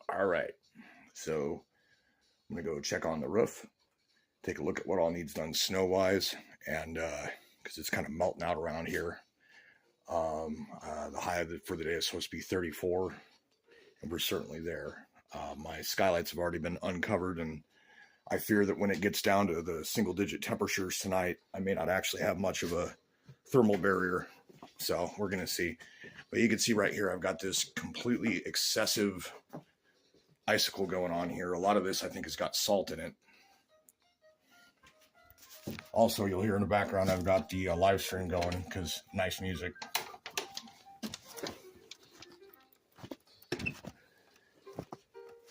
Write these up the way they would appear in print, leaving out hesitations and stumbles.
All right, so I'm gonna go check on the roof, take a look at what all needs done snow-wise, and because it's kind of melting out around here. The high for the day is supposed to be 34, and we're certainly there. My skylights have already been uncovered, and I fear that when it gets down to the single-digit temperatures tonight, I may not actually have much of a thermal barrier. So we're gonna see. But you can see right here, I've got this completely excessive icicle going on here. A lot of this, I think, has got salt in it. Also, you'll hear in the background, I've got the live stream going because nice music.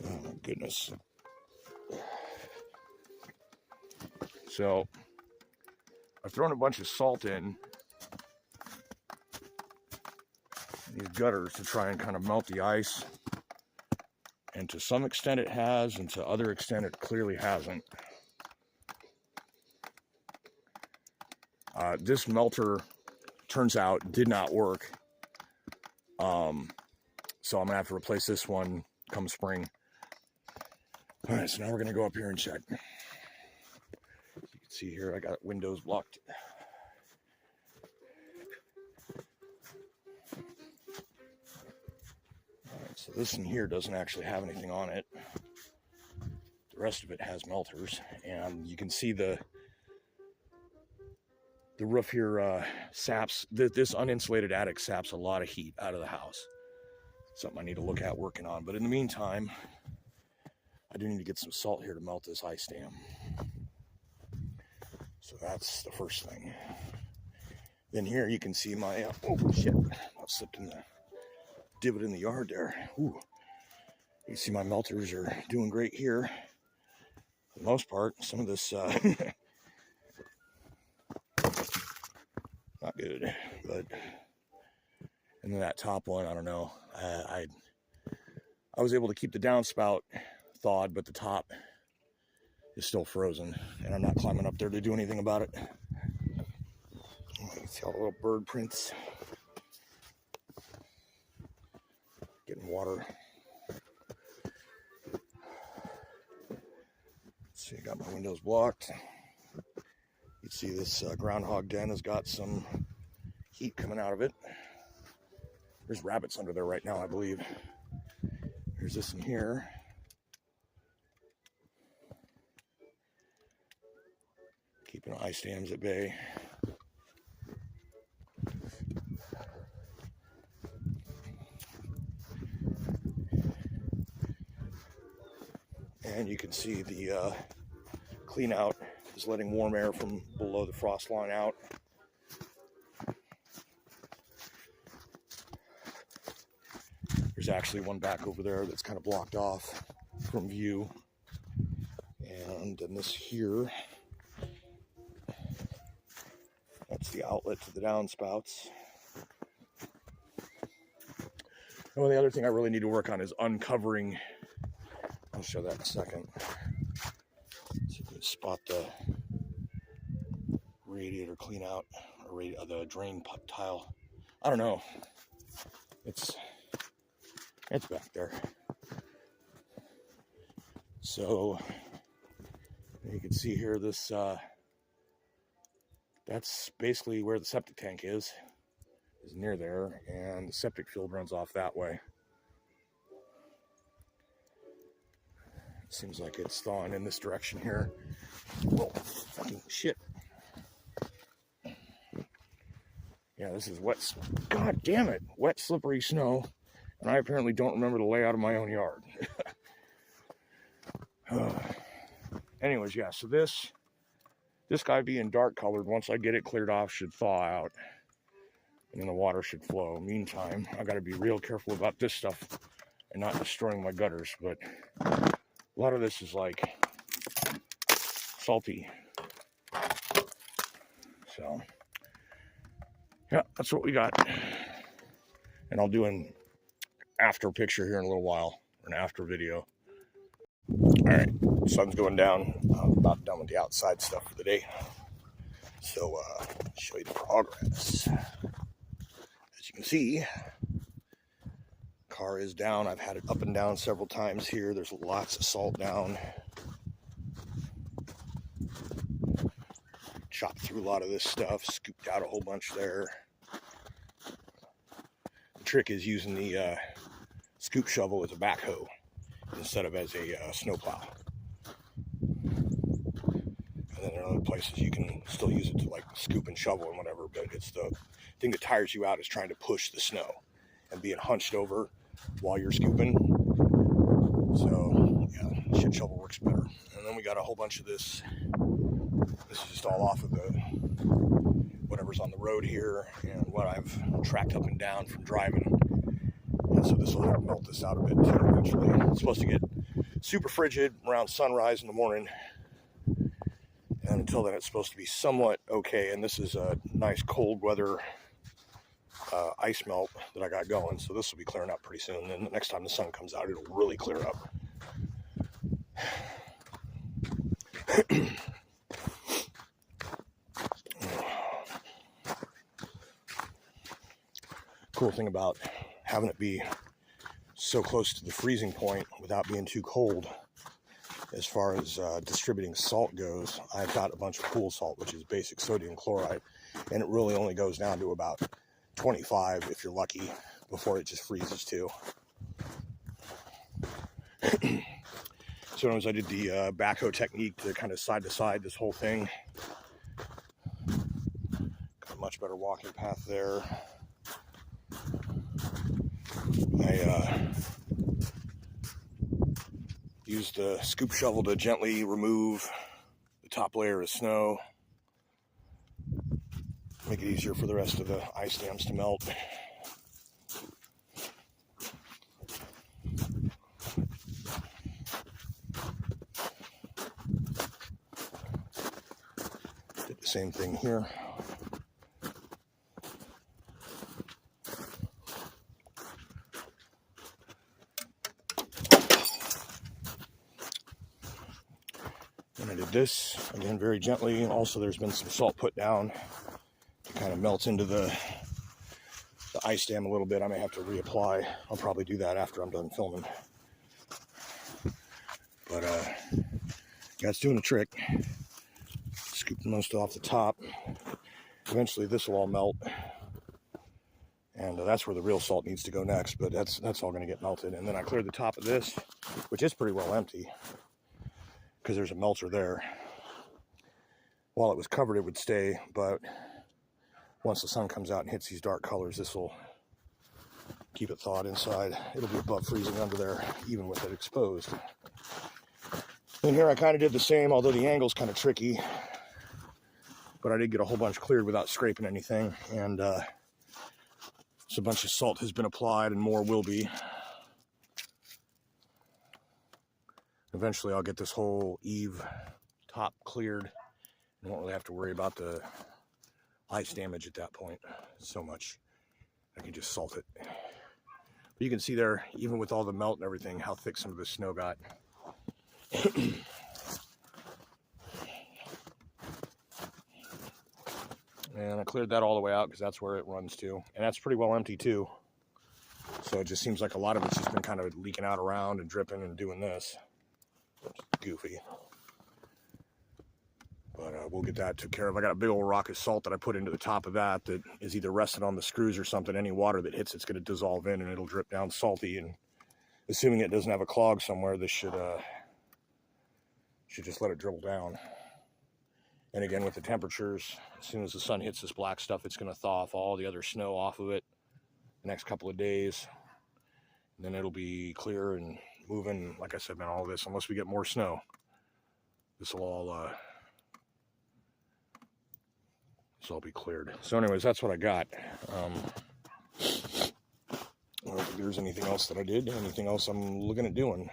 Oh my goodness. So I've thrown a bunch of salt in these gutters to try and kind of melt the ice. And to some extent it has, and to other extent it clearly hasn't. This melter, turns out, did not work. So I'm gonna have to replace this one come spring. All right, so now we're gonna go up here and check. You can see here, I got windows blocked. All right, so this in here doesn't actually have anything on it. The rest of it has melters, and you can see the roof here saps, this uninsulated attic saps a lot of heat out of the house. Something I need to look at working on. But in the meantime, I do need to get some salt here to melt this ice dam. So that's the first thing. Then here you can see my, oh shit, I slipped in the divot in the yard there. Ooh. You can see my melters are doing great here. For the most part, some of this, not good, but, and then that top one, I don't know. I was able to keep the downspout thawed, but the top is still frozen, and I'm not climbing up there to do anything about it. You can see all the little bird prints. Getting water. See, I got my windows blocked. You can see this groundhog den has got some heat coming out of it. There's rabbits under there right now, I believe. There's this in here. Keeping ice dams at bay. And you can see the clean out is letting warm air from below the frost line out. There's actually one back over there that's kind of blocked off from view. And then this here, that's the outlet to the downspouts. And the other thing I really need to work on is uncovering. I'll show that in a second. So you can spot the radiator clean out, or the drain tile. I don't know. It's back there. So you can see here this, that's basically where the septic tank is near there, and the septic field runs off that way. Seems like it's thawing in this direction here. Whoa, fucking shit. Yeah, this is wet. God damn it. Wet, slippery snow. And I apparently don't remember the layout of my own yard. Anyways, yeah, so this guy being dark colored, once I get it cleared off, should thaw out. And then the water should flow. Meantime, I got to be real careful about this stuff and not destroying my gutters. But a lot of this is like salty. So, yeah, that's what we got. And I'll do an after picture here in a little while, or an after video. All right, sun's going down. I'm about done with the outside stuff for the day. So, show you the progress. As you can see, car is down. I've had it up and down several times here. There's lots of salt down. Chopped through a lot of this stuff, scooped out a whole bunch there. The trick is using the scoop shovel as a backhoe instead of as a snowplow. And then there are other places you can still use it to like scoop and shovel and whatever, but it's the thing that tires you out is trying to push the snow and being hunched over while you're scooping. So yeah, shit shovel works better. And then we got a whole bunch of this. This is just all off of the whatever's on the road here and what I've tracked up and down from driving. And so this will help melt this out a bit too eventually. It's supposed to get super frigid around sunrise in the morning. And until then, it's supposed to be somewhat okay. And this is a nice cold weather ice melt that I got going. So this will be clearing up pretty soon. And the next time the sun comes out, it'll really clear up. Cool thing about having it be so close to the freezing point without being too cold, as far as distributing salt goes, I've got a bunch of pool salt, which is basic sodium chloride, and it really only goes down to about 25 if you're lucky before it just freezes too. So anyways, I did the backhoe technique to kind of side to side this whole thing. Got a much better walking path there. I used the scoop shovel to gently remove the top layer of snow, make it easier for the rest of the ice dams to melt. Did the same thing here. And I did this, again, very gently. Also, there's been some salt put down to kind of melt into the ice dam a little bit. I may have to reapply. I'll probably do that after I'm done filming. But, yeah, it's doing the trick. Scooping most off the top. Eventually, this will all melt. And that's where the real salt needs to go next, but that's all going to get melted. And then I cleared the top of this, which is pretty well empty, because there's a melter there. While it was covered, it would stay, but once the sun comes out and hits these dark colors, this will keep it thawed inside. It'll be above freezing under there, even with it exposed. And here I kind of did the same, although the angle's kind of tricky, but I did get a whole bunch cleared without scraping anything, and so a bunch of salt has been applied, and more will be. Eventually I'll get this whole eave top cleared and won't really have to worry about the ice damage at that point so much. I can just salt it. But you can see there, even with all the melt and everything, how thick some of the snow got. And I cleared that all the way out because that's where it runs to. And that's pretty well empty too. So it just seems like a lot of it's just been kind of leaking out around and dripping and doing this. Goofy. But we'll get that took care of. I got a big old rock of salt that I put into the top of that is either rested on the screws or something. Any water that hits it's going to dissolve in and it'll drip down salty. And assuming it doesn't have a clog somewhere, this should just let it dribble down. And again, with the temperatures, as soon as the sun hits this black stuff, it's going to thaw off all the other snow off of it the next couple of days. And then it'll be clear and moving. Like I said, man, all of this, unless we get more snow, this will all be cleared. So anyways, that's what I got. I don't think there's anything else that I did, anything else I'm looking at doing.